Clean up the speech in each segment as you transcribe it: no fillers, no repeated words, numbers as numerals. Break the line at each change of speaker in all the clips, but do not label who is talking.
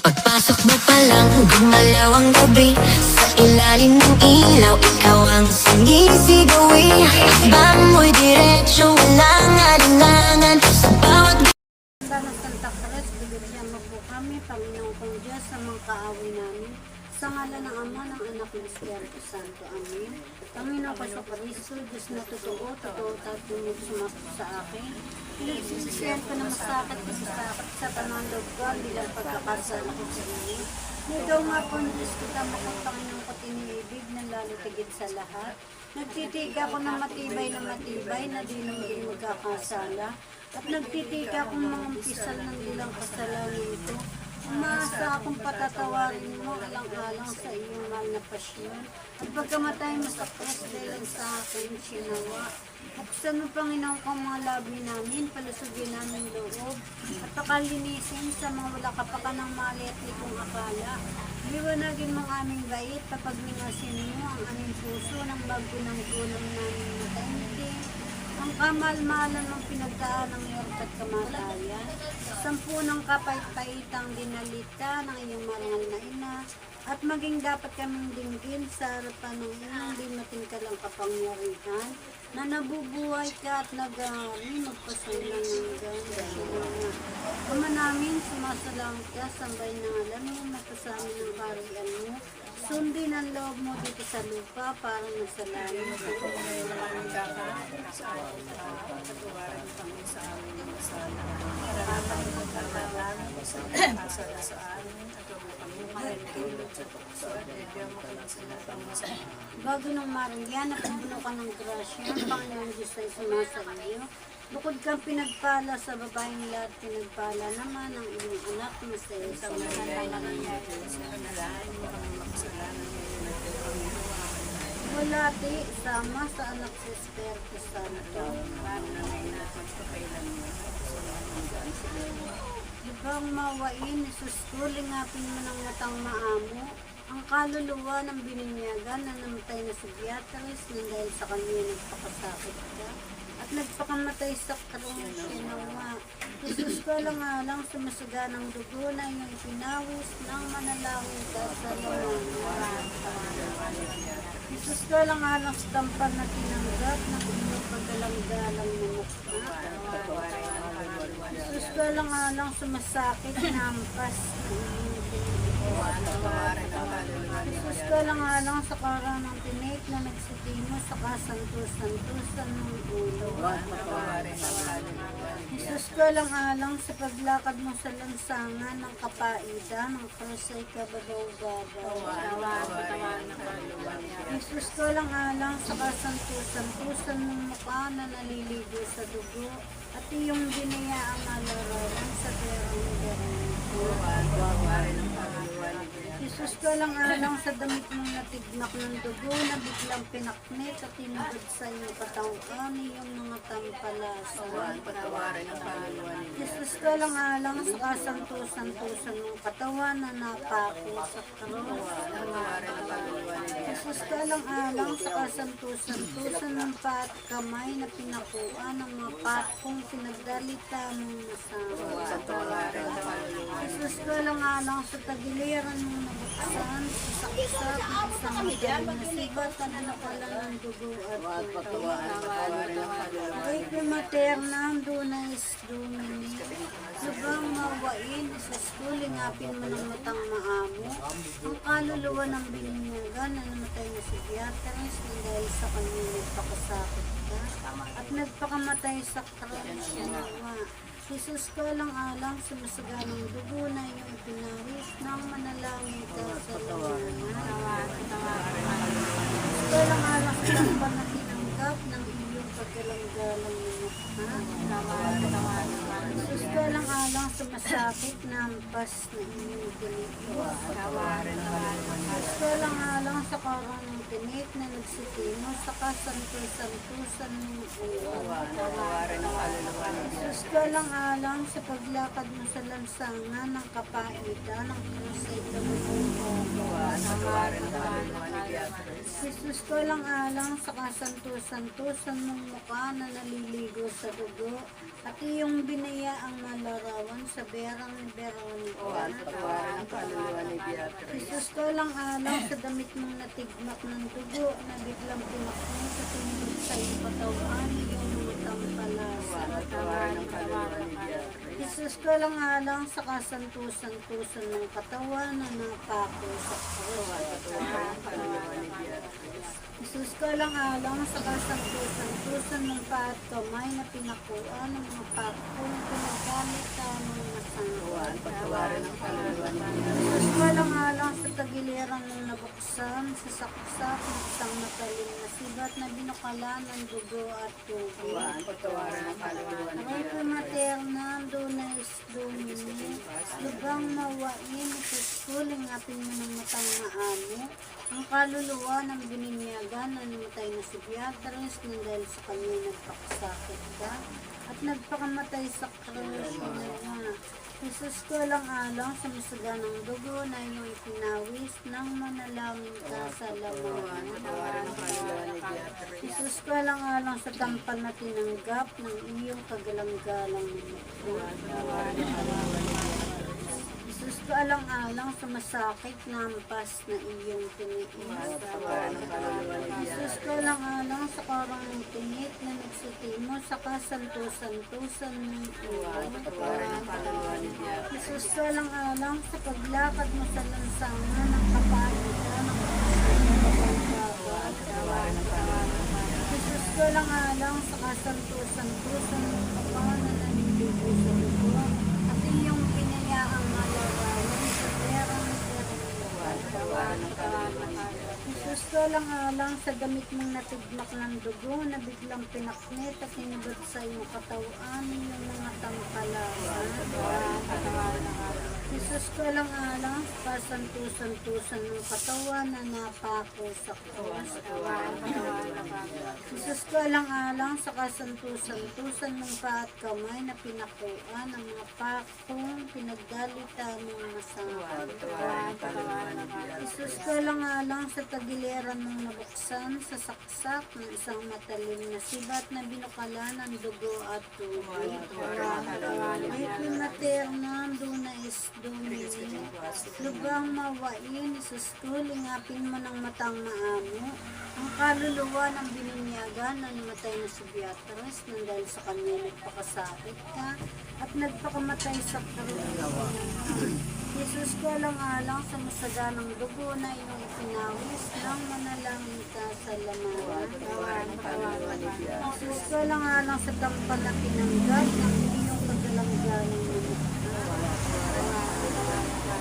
Pagpasok mo pa lang, gumalaw ang gabi. Sa ilalim ng ilaw, ikaw ang sinisigawi. Bang mo'y diretsyo, walang alinlangan. Sa bawat
Sana Santa Cruz, bigyan mo po kami, Panginoon kong Diyos, sa mga kaaway namin. Sa ngalan ng Ama, ng Anak, ng Espiritu Santo. Amen. Panginoon ko sa Kristo, Diyos na totoo at tumig sumakot sa akin. Pinagsisisiyan ko na masakit kasi sa panandog ko, bilang pagkakasala ko sa inyo. Ikaw nga po, Diyos kita, makang Panginoon ko tiniibig na lalo tigit sa lahat. Nagtitiga ko na matibay, na di nang di magkakasala. At nagtitika kong mga umpisal ng ilang kasalanan ito. Umaasa akong patatawarin mo alang-alang sa iyong mahal na pasyon. At pagkamatay mo sa krus dahil sa akin sinawa. Buksan mo, Panginoon, ko mga labi namin, palusugin namin loob. At pakalinisin sa mga wala kapakanang mali at likong akala. Liwanagin mo ang aming bait, papagningasin mo ang aming puso ng bago ng tulong namin matindi. Ang kamal-malan ng pinagdaan ng iyong at kamatayan, 10 ng kapait-paitang dinalita ng iyong marangal na ina, at maging dapat kaming dinggin sa harapan ng iyong di matingkalang kapangyarihan, na nabubuhay ka at nag-aari magpasalang hanggang siya. Ama namin, sumasalangit ka, sambay ng alam mo, mapasamin ng kariyan mo, sundin ang loob mo dito sa lupa para masalamin sa pagkakaroon ka sa pagkawaran kami sa amin ng masala. Karapatan ng pagkakaroon sa masala sa amin at huwag mo kami mahalagilot sa tukso at ibigyan mo kami sa lahat ng masala. Bago ng Maria, napupuno ka ng grasya, ang Panginoon Diyos ay sumasa iyo. Bukod kang pinagpala sa babaeng lahat, pinagpala naman ang iyong anak na sa iyo. Sa mga nangyayari sa kanalain mo ang makasalanan ngayon at walati, sama sa anak sa Espiritu Santo. Para na ngayon at magpapailan mo. Ibang mawain, Isus ko, lingapin mo ng matang maamo, ang kaluluwa ng bininyagan na namatay na si Beatrice nang dahil sa kanya nagpakasakit ka at nagpakamatay sa karong sinawa. Isus ko lang sumasaga ng dugo na iyong pinawis ng manalangin ka sa laman. Isus ko lang sa tampan na tinanggap ng iyong paggalang-galang na mukha. Isus ko lang sumasakit na ampas ng iyong Isus ko lang sa karang ng tinik na nagsitimo sa kasantos-santosan ng ulo. Isus ko lang sa paglakad mo sa lansangan ng kapaidan ng krus ay kababaw-babaw. Isus ko lang sa kasantos-santosan ng mukha na naliligo sa dugo at iyong binayaang alararan sa perang garanto. Isus ko lang sa damit mong natigmak ng dugo na biglang pinaknit at tinugod sa iyong katawhan iyong mga tampalasan. Isus ko lang sa kasantos-santosan ng katawan na napako sa krus. Isus ko lang sa kasantos-santosan ng pat kamay na pinakuan ng mga patkong pinagdalita mong nasama. Isus ko lang sa tagiliran mong nabuksan sa saksak ng isang madaling na sibat na nakala ng dugo at ay materna dunais dumini subang mawain sa lingapin mo ng matang maamo ang kaluluwa ng bininyagan na namatay na si Beatrice na dahil sa kanya nagpakasakit ka at nagpakamatay sa krus sinawa. Isus ko lang sumasaga ng dugo na iyong pinawis ng manalangin ka sa laman. Isus ko lang sa tampan na tinanggap ng iyong paggalang-galang na mukha. Isus ko lang sumasakit na ampas na iyong tinipos. Isus ko lang sa karang ng tinik na nagsitimo sa kasantos-santosan ng ulo. Isus ko lang sa paglakad mo sa lansangan ng kapaitan ng krus ay kababaw. Isus ko lang sa kasantos-santosan ng mukha na naliligo sa dugo at iyong binayaang malarawan sa berang ni Veronica.
Patawarin ang kaluluwa ni Beatrice.
Jesus ko lang alang sa damit mong natigmak ng dugo na biglang pinakmo sa tinulog sa iyong katawan yung mga tampalasa.
Patawarin ang kaluluwa ni Beatrice.
Jesus ko lang alang sa kasantusan-tusan ng katawan na napako sa krus.
Patawarin ang kaluluwa ni Beatrice.
Jesus ko lang alang sa kasantusan-tusan ng paat kamay na pinakuan ng mga pakong pinagamit sa mga masangwa.
Patawarin ang kaluluwa ni Beatrice.
Jesus ko lang alang sa tagiliran ng nabuksan sa saksak ng isang matalim na sibat na binukalan ng dugo at tubig.
Patawarin ang kaluluwa ni
Aray ko materna, dones domini, lubang mawain, isusuling ating mo ng matang maamo, ang kaluluwa ng bininyagan na namatay na si Beatrice nang dahil sa kanya nagpakasakit ka at nagpakamatay sa krus na Jesus ko lang alang sa masaganang dugo na iyong ipinawis nang manalangin ka sa laman.
Patawarin ang kaluluwa ni Beatrice.
Jesus ko lang alang sa tampal na tinanggap ng iyong kagalang-galang nito.
Patawarin ang kaluluwa ni Beatrice.
Jesus ko alang-alang sa masakit na ampas na iyong tiniis.
Patawarin ang kaluluwa ni
Jesus
Beatrice.
ko alang-alang sa karang ng tinit na nagsitimo sa kasantusan-tusan ng iyong.
Patawarin ang kaluluwa ni Beatrice.
Jesus ko alang-alang sa paglakad mo sa lansangan ng kapalitan ng pagbabagal.
Patawarin ang kaluluwa ni Beatrice.
Jesus ko alang-alang sa kasantusan-tusan ng kapal na naniligo sa dugo at iyong pinayaang malarawan sa perang
Patawarin ang kaluluwa ni Beatrice.
Jesus ko alang-alang sa damit mong natigmak ng dugo na biglang pinaknit at inibot sa iyong katawan yung mga tangkalasan. Jesus ko alang-alang sa kasantusan-tusan ng katawan na napako sa krus. Jesus ko alang-alang sa kasantusan-tusan ng paat kamay na pinakuan ng mga pakong pinagdalita ng masama.
Patawarin ang kaluluwa ni Beatrice.
Jesus ko alang-alang sa tagiliran mong nabuksan sa saksak ng isang matalim na sibat na binukalan ng dugo at tubig. Equi maternam dunais domini, lubang mawain, isustuling apin mo ng matang maamo, ang kaluluwa ng bininyagan na namatay na si Beatrice nang dahil sa kanya nagpakasakit ka at nagpakamatay sa krus. Jesus ko alang-alang sa masaganang dugo na iyong ipinawis nang manalangin ka sa laman.
Patawarin ang kaluluwa ni Beatrice.
Jesus ko alang-alang sa tampal na pinanggap ng iyong kagalang-galang na mukha.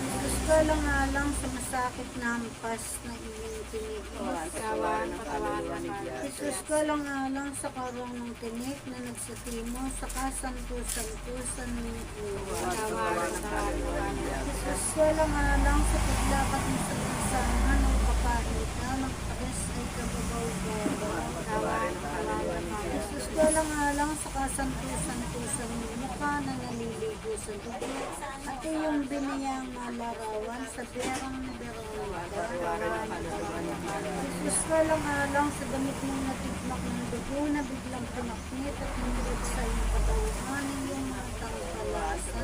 Jesus ko alang-alang sa masakit na hampas na iyong tiniis.
Patawarin ang kaluluwa ni Beatrice.
Jesus ko alang-alang sa karong ng tinik na nagsitimo sa kasantusan-tusan ng iyong.
Patawarin ang kaluluwa ni Beatrice.
Jesus ko alang-alang sa paglakad mo sa lansangan ng kapahita ng pares ay kababaw-babaw.
Patawarin ang kaluluwa ni Beatrice.
Jesus ko alang-alang sa kasantusan-tusan ng mukha na naliligo sa dugo at iyong biniyang malarawan sa berang ni Veronica.
Patawarin ang kaluluwa ni Beatrice.
Jesus ko alang-alang sa damit mong natigmak ng dugo na biglang pinaknit at hinilid sa iyong katawan iyong mga tangkalasa.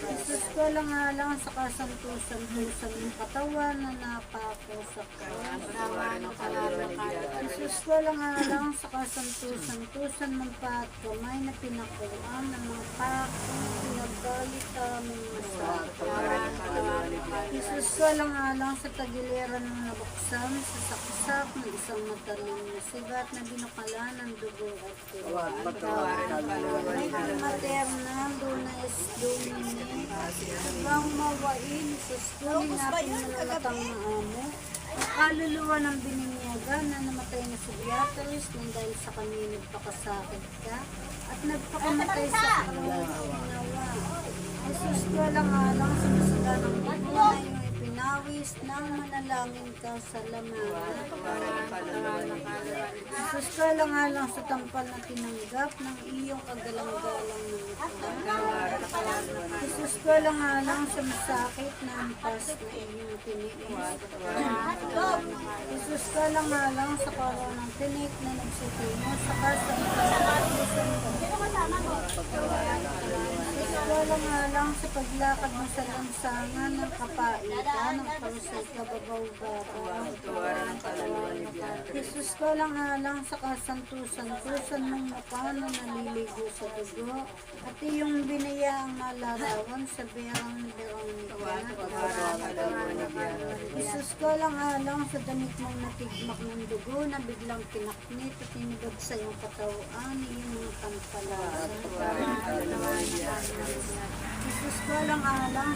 Jesus ko alang-alang sa kasantusan-tusan ng katawan na napako sa krus.
Patawarin ang kaluluwa ni Beatrice.
Jesus ko alang-alang sa kasantusan-tusan ng paat kamay na pinakuan ng mga pakong pinagbalita ng masakit.
Patawarin ang kaluluwa ni Beatrice.
Jesus ko alang-alang sa tagiliran ng nabuksan sa saksak ng isang matalim na sigat na binukalan ng dugo at tubig.
Patawarin ang kaluluwa ni
Ay
Beatrice.
materna, dunais domini, bang mawain, sustuling natin ng matang maamo, ang kaluluwa ng bininyagan na namatay na si Beatrice nang dahil sa kanya nagpakasakit ka at nagpakamatay sa krus. Nawa. Jesus ko alang-alang sa masaganang dugo na iyong inawis nang manalangin ka sa lamanan. Jesus ka lang sa tampal na tinanggap ng iyong kagalang-galang ng ito. Jesus ka lang sa masakit na ampas na iyong tiniis. Jesus ka lang sa karaw ng tinik na nagsitingo sa kasa lang sa paglakad mo sa lansangan ng kapaitan ng palusay kababaw-babaw. Jesus ko lang sa kasantusan-tusan mong mukha na naliligo sa dugo at iyong binayaang malarawan sa berang-berang Jesus ko lang sa damit mong natigmak ng dugo na biglang pinaknit at inibag sa iyong katawan iyong mga pampalasan. Jesus ko lang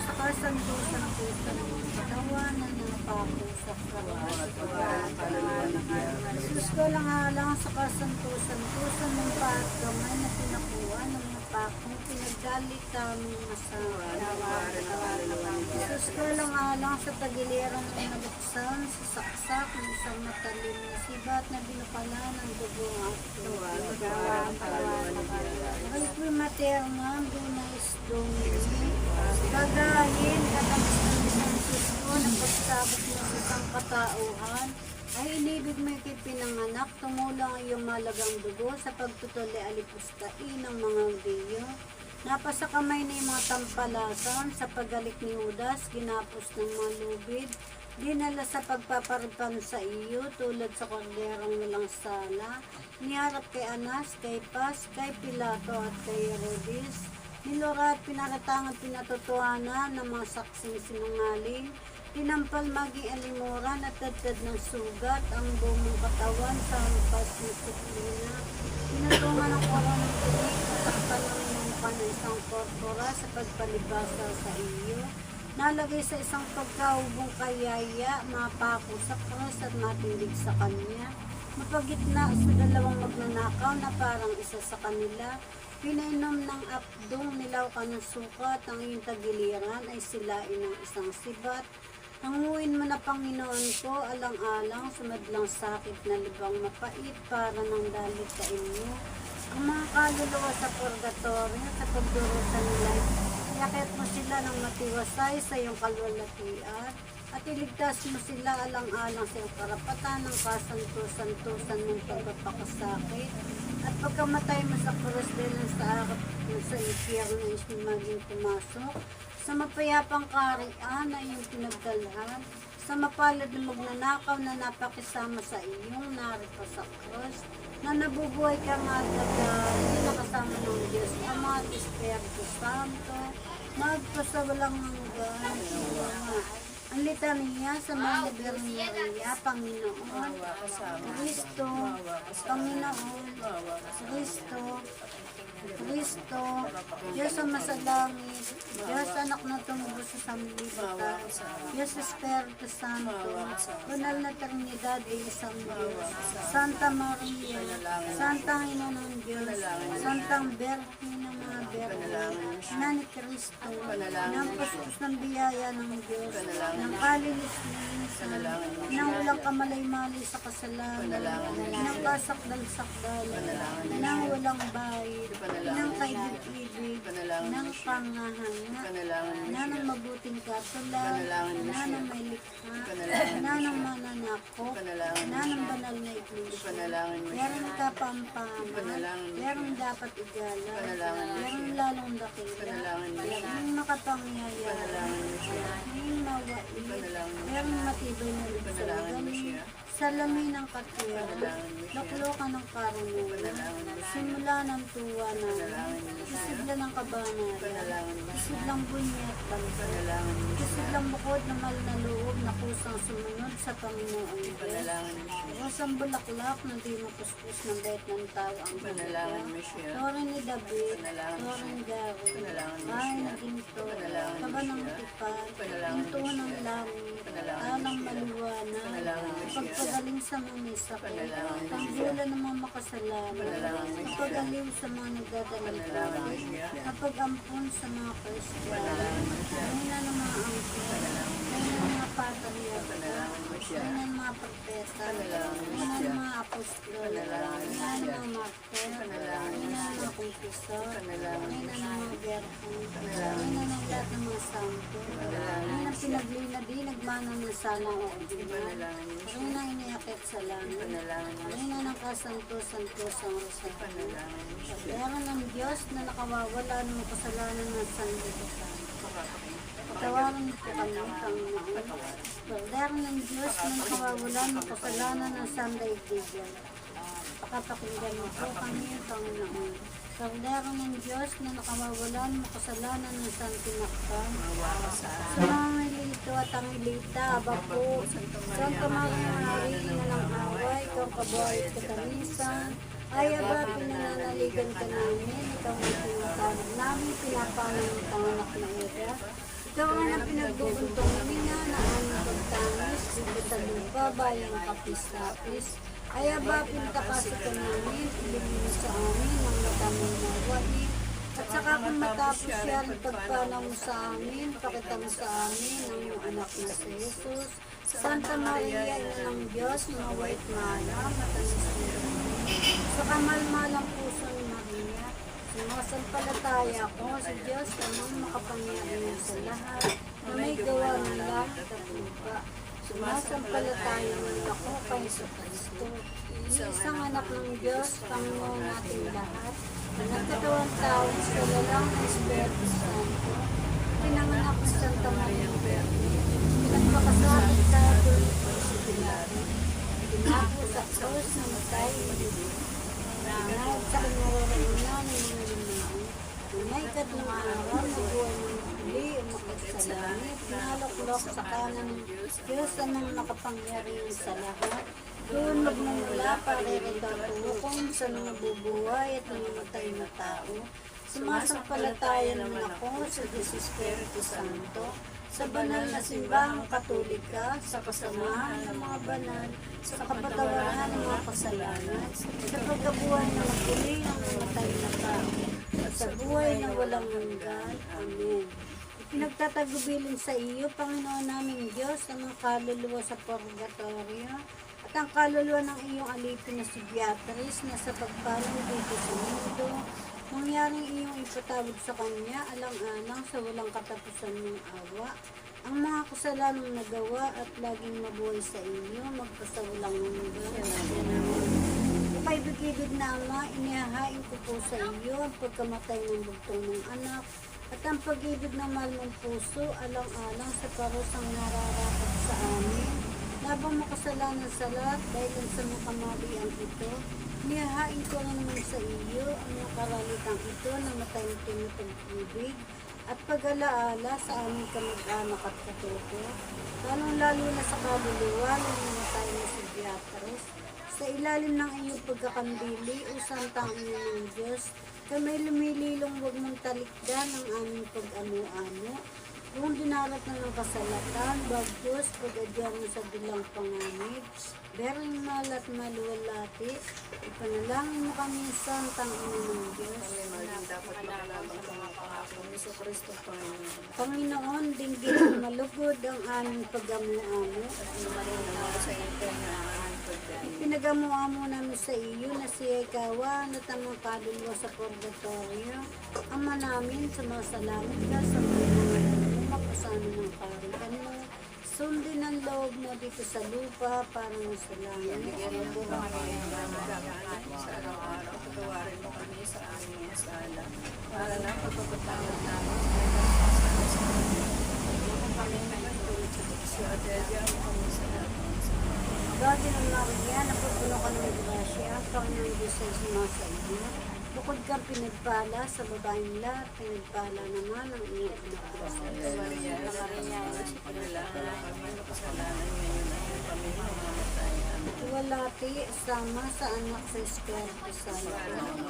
sa kasantusan-tusan ng mga katawan na napako sa katawan. Jesus ko lang sa kasantusan-tusan ng pagkamay na pinakuha ng mga pako pinagdalit kaming masawa. Jesus ko lang sa tagiliran ng nabuksan sa saksak ng isang matalim na sibat na binukala ng dugo at tuwa. Ay materna, dunais domini, gagahin katamis ng isang susko na pagsabot mo sa isang katauhan, ay inibig mo pinanganak, tumulang ang iyong malagang dugo sa pagtutuli alipustain ng mga biyo. Napasa kamay na yung mga tampalasan sa paggalik ni Judas, ginapos ng mga lubid, dinala sa pagpaparipan sa iyo tulad sa korderong walang sala, niharap kay Anas, kay Pas, kay Pilato at kay Herodes, nilura at pinaratangan pinatotohanan ng mga saksing sinungaling, tinampal maging alimuran at dadad ng sugat ang buong katawan sa hampas ng suklina, pinatungan ng koronang tinik at takpan ng mukha ng isang korpora sa pagpalibasa sa iyo, nalagay sa isang pagkaubong kayaya, mapako sa cross at matindig sa kanya, mapagitna sa dalawang magnanakaw na parang isa sa kanila, pinainom ng apdong nilaw ka ng sukat, ang iyong tagiliran ay silain ng isang sibat. Nanguin mo na Panginoon ko, alang-alang, sumadlang sakit na libang mapait para ng dalit sa inyo. Ang mga kaluluwa sa purgatorio, sa pagdurusa nila, iakit mo sila ng matiwasay sa iyong kalwalatian at iligtas mo sila alang-alang sa iyong karapatan ng kasantusan-tusan ng pagpapakasakit at pagkamatay mo sa krus din sa akap sa impyerno is maging pumasok sa mapayapang kaharian na iyong pinagdalhan, sa mapalad na magnanakaw na napakisama sa iyong naripa sa krus, na nabubuhay ka nga hindi nakasama ng Diyos, Ama at Espiritu Santo, magpasawalang hanggan. Ang litanya sa mga Maria, Panginoon, Kristo, Panginoon, Kristo, Kristo, Diyos ang masalangit, Diyos anak na tumubo sa sanlibutan, Diyos Espiritu Santo, Banal na Trinidad ay isang Diyos, Santa Maria, Santa Ina ng Diyos, Santang Berhe ng mga Berhe, Ina ni Kristo, ng puspos ng biyaya ng Diyos, ng kalinis-linisan, ng walang kamalay-malay sa kasalanan, ng kasakdal-sakdal, ng walang bayid, ng kaibig-ibig, ng pangahanga, na ng mabuting katulad, na ng may likha, na ng mananako, na ng banal na iglesia, merong kapampahaman, merong dapat igala, merong lalong dakila, merong makapangyayari, merong mawain, merong matibay na lupsagan, salamin ng katwiran, loklokan ng karunungan, simula ng tuwa namin, isigla ng kabanalan, isiglang bunyi at bantay, isiglang bukod na mal na loob na kusang sumunod sa Panginoon Diyos, kusang bulaklak na di mapuspos ng bait ng tao ang buhay, tore ni David, tore ni Gary, bahay na ginto, kaba ng tipan, pinto ng langit, talang maliwanag, pagpagaling sa mga misakit, tanggulan ng mga makasalanan, pagpagaling sa mga nagdadalamdamin, kapag-ampun sa mga Kristiyano, ngayon na ng mga angkin, ngayon na ng mga ng mga martir, ina ng mga kumpisor, ina ng mga berkong, ina ng lahat ng mga santo, ina ng pinaglina di nagmana ng salang o original, ina iniakit sa langit, ina ng kasanto-santo sa rosario, pagdera ng Diyos na nakawawala ng kasalanan ng sanlibutan. Patawarin niyo po kami, Panginoon. Pagdera ng Diyos na nakawawala ng kasalanan ng sandaigdigan. Pakapakinggan mo po kami, Panginoon. Pagdera ng Diyos na nakawawala ng kasalanan ng santinakpan. Sa mga milito at ang ilita, aba po, Santa Maria Mari, ina ng away, ikaw ang kabuhay at katamisan. Ay, aba, pinananaligan ka namin, ikaw ang tinatawag namin, pinapanan ng panganak na ira. Ikaw ang na pinagbubuntong nina na aming pagtamis, dito sa lupa, bayang kapis-tapis. Ay, aba, pintakasi ka namin, ibigin mo sa amin, ang matamang nawain. At saka kung matapos yan, pagpanaw mo sa amin, pakita mo sa amin ang iyong anak na si Jesus. Santa Maria, ina ng Diyos, mawait malam, matanis mo. Sa kamalmalang puso ni Maria, sumasampalataya ko sa Diyos amang makapangyarihan sa lahat na may gawa ng langit at lupa. Sumasampalataya rin ako kay Kristo, isang anak ng Diyos, Panginoon nating lahat, na nagkatawang tao sa lalang ng Espiritu Santo, pinanganak ng Santa Maria Verde, pinagpakasalit sa tuloy ko sa Pilato, pinako sa krus na matay, nangyayag sa kinaroroonan ng mga limao, may ikatlong araw na buwan ng huli, umakit sa langit, nalaklok sa kanan ng Diyos anong makapangyarihan sa lahat, doon magmumula para rin tutulukon sa mga bubuhay at namamatay na tao. Sumasampalataya naman ako sa Diyos Espiritu Santo, sa banal na simbahang katolika, sa kasamahan ng mga banal, sa kapatawaran ng mga kasalanan, sa pagkabuhay ng muli ng namatay na tao, at sa buhay na walang hanggan. Amen. Pinagtatagubilin sa iyo, Panginoon naming Diyos, ang mga kaluluwa sa purgatorio, at ang kaluluwa ng iyong alipin na si Beatrice na sa pagpanaw dito sa mundo, mangyaring iyong ipatawad sa kanya alang-alang sa walang katapusan ng awa, ang mga kasalanang nagawa at laging mabuhay sa inyo, magpasawalang hanggan. Kaibig-ibig na Ama, inihahain ko po sa iyo ang pagkamatay ng bugtong ng anak at ang pag-ibig ng mahal mong puso alang-alang sa parusang nararapat sa amin. Labang makasalanan sa lahat dahil sa mga kamalian ito, nihahain ko rin naman sa iyo ang mga karalitang ito na matay na pag-ibig at pag-alaala sa aming kamag-anak at katuto, lalong-lalo na sa kaluluwa ng namatay na si Beatrice. Sa ilalim ng iyong pagkakandili, o santang ina ng Diyos, kami lumililong huwag mong talikdan ang aming pag-amo-amo. Kung dinarat na ng kasalatan, bagkus, pag-adyan mo sa bilang panganib, bering malat maluwalati, ipanalangin mo kami sa santang ina ng Diyos.
Dapat makalabang sa mga pangako ni Kristo Panginoon.
Panginoon, dinggin ang malugod ang aming pag-amo-amo.
Malinaw sa internet ang aming pagdating.
Pinagamuamo namin sa iyo na siya ikawan at ang mga kaluluwa sa purgatorio. Ama namin, sumasalangit ka sa mga makasama ng kaharian mo. Sundin ang loob mo dito sa lupa para mo sa langit.
Bigyan mo po kami ng magkakalat sa araw-araw. Patawarin mo kami sa aming masala. Para lang pagpapatawad namin sa mga kami nagtulog sa tukso at yadyan mo kami sa lahat.
Gagi ng Maria, napupuno ka ng grasya, Panginoon Diyos ay sumasa iyo. Bukod kang pinagpala sa babaeng lahat, pinagpala naman ang iyong anak na si Jesus.
Maria, sa paglalaki na kami makasalanan ngayon ay kami mamamatay. Amen.
Iwalati sama sa anak sa Espiritu Santo.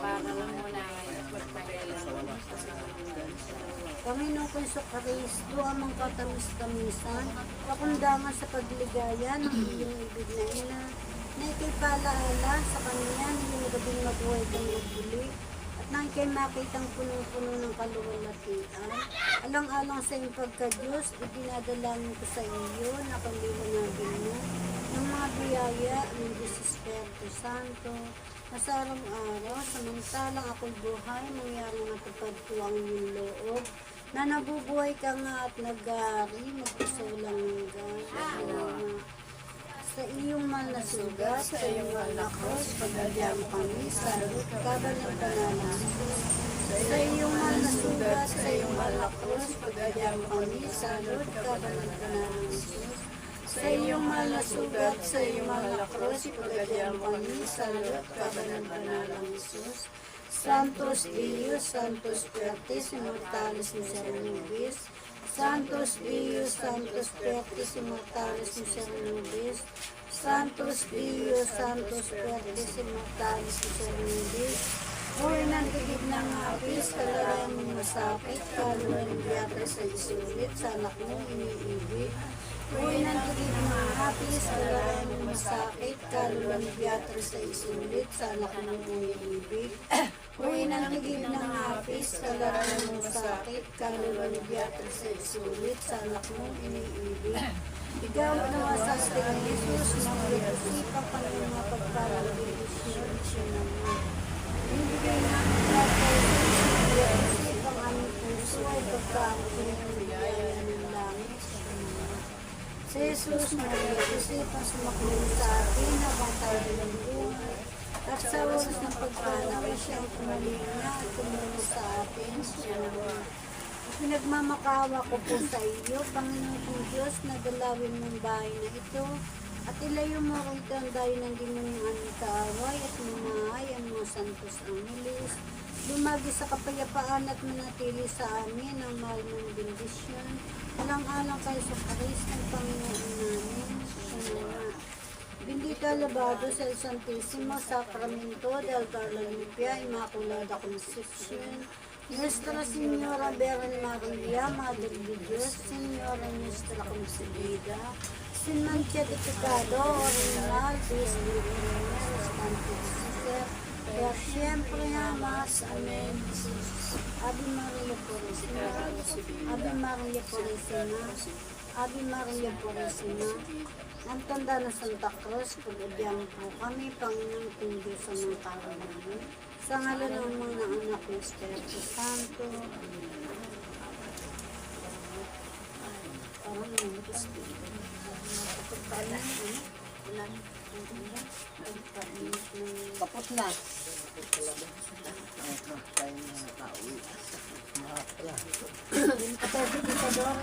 Para lang mo na ngayon pagpakailan mo sa hanggan sa
Panginoon ko sa Kristo, amang katamis-tamisan, pakundangan sa pagligaya ng iyong ibig na ina, na ikipalaala sa kanya yung gabing mabuhay kang magbuli, at nang ikay makitang punong-puno ng kaluwalhatian, alang-alang sa iyong pagka-Diyos, idinadalangin ko sa iyo na kaliwanagin mo ng mga biyaya ng Diyos Espiritu Santo, Sa araw-araw, samantalang ako'y buhay, mangyari matupad ko ang iyong loob, na nabubuhay ka nga at nag-aari, magpusulang hanggang. Sa iyong mahal na sugat, sa iyong mahal na cross, pagdadyan kami, salud, kabanal-banal na Jesus. Sa iyong mahal na sugat, sa iyong mahal na cross, pagdadyan kami, salud, kabanal-banal na Jesus. Sa iyong mahal na sugat, sa iyong mahal na cross, pagdadyan kami, salud, kabanal-banal na Jesus. Santos Dios, Santos Pertis, Immortalis Misericordis, Santos Dios, Santos Pertis, Immortalis Misericordis, Santos Dios, Santos Pertis, Immortalis Misericordis, Hoy ng tigid ng apis, kalarayan mong masakit, kaluluwa ng biyatra sa isulit, sa anak mong iniibig. Hoy ng tigid ng apis, kalarayan mong masakit, kaluluwa ng biyatra sa isulit, sa anak mong iniibig. Hoy ng tigid ng apis, kalarayan mong masakit, kaluluwa ng biyatra sa isulit, sa anak mong iniibig. Ikaw nawa sa ating Jesus, magpag-isipan pa ng mga pagpapalagay siya naman. Ibigay namin lahat kayo sa isip ang aming puso ay pagkakulit ng biyaya ng langit. Si Jesus, mag-isip ang sumaklong sa atin habang tayo bilang at sa oras ng pagpanaw siya ang kumalina at tumulong sa atin. Pinagmamakawa ko po sa iyo, Panginoon kong Diyos, na dalawin mong bahay na ito at ilayo mo rito ang dayo ng demonyong aming kaaway at mamahay ang mga santos angeles. Lumagi sa kapayapaan at manatili sa amin ang mahal mong bendisyon. Alang-alang kayo sa Kristo ng Panginoon namin. Salamat. Bendita labado sa El Santísimo Sacramento del Guadalupe, Immaculada Concepción, Nuestra Señora Virgen María, Madre de Dios, Señora Nuestra Concebida, sin mancha de pecado, original, por siempre jamás. Amén. Ave María Purísima, Ave María Purísima, Ave María Purísima, ang tanda ng Santa Cruz, pag-abiyang po kami, Panginoon kong Diyos sa mga tao namin, sa ngalan ng mga anak ng Espiritu Santo. Parang nangyakas din.
Kapot na.
Kapag dito sa doon.